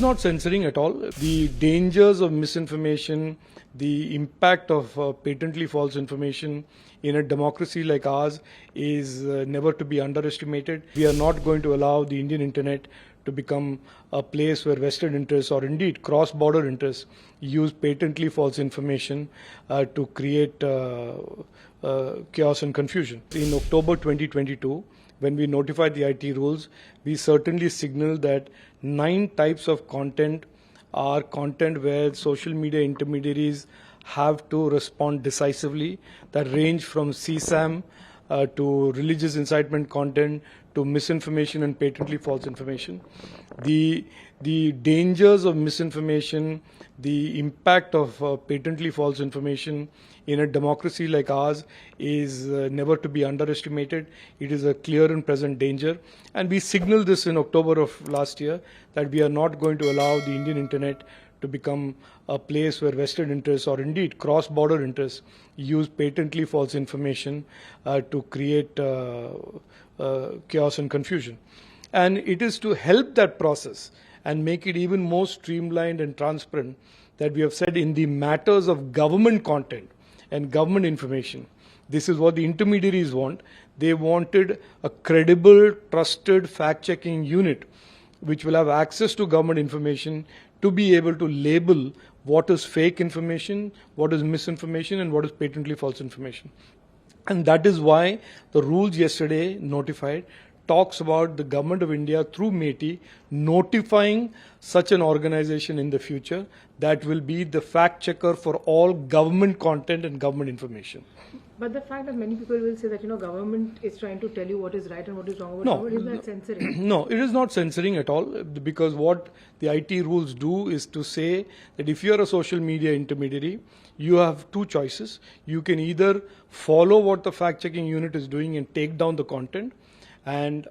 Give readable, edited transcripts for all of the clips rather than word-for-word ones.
not censoring at all. The dangers of misinformation, the impact of patently false information in a democracy like ours is never to be underestimated. We are not going to allow the Indian internet to become a place where vested interests or indeed cross-border interests use patently false information to create chaos and confusion. In October 2022, when we notified the IT rules, we certainly signaled that 9 types of content are content where social media intermediaries have to respond decisively, that range from CSAM to religious incitement content to misinformation and patently false information. The dangers of misinformation, the impact of patently false information in a democracy like ours is never to be underestimated. It is a clear and present danger. And we signaled this in October of last year that we are not going to allow the Indian internet to become a place where vested interests or indeed cross-border interests use patently false information to create chaos and confusion. And it is to help that process and make it even more streamlined and transparent that we have said in the matters of government content and government information. This is what the intermediaries want. They wanted a credible, trusted, fact-checking unit which will have access to government information to be able to label what is fake information, what is misinformation, and what is patently false information. And that is why the rules yesterday notified talks about the government of India through MeitY notifying such an organization in the future that will be the fact checker for all government content and government information. But the fact that many people will say that, government is trying to tell you what is right and what is wrong, is that censoring? No, it is not censoring at all, because what the IT rules do is to say that if you are a social media intermediary, you have 2 choices. You can either follow what the fact-checking unit is doing and take down the content,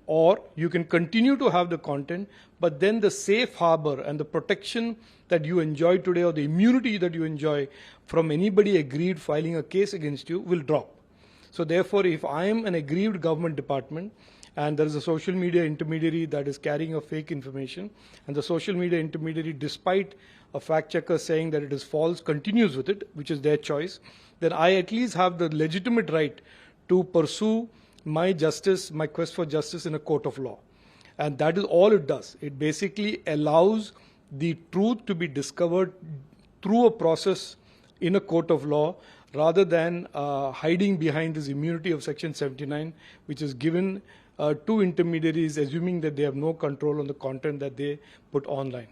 or you can continue to have the content, but then the safe harbor and the protection that you enjoy today or the immunity that you enjoy from anybody aggrieved filing a case against you will drop. So therefore, if I am an aggrieved government department and there is a social media intermediary that is carrying a fake information, and the social media intermediary, despite a fact checker saying that it is false, continues with it, which is their choice, then I at least have the legitimate right to pursue my justice, my quest for justice in a court of law. And that is all it does. It basically allows the truth to be discovered through a process in a court of law, rather than hiding behind this immunity of Section 79, which is given to intermediaries, assuming that they have no control on the content that they put online.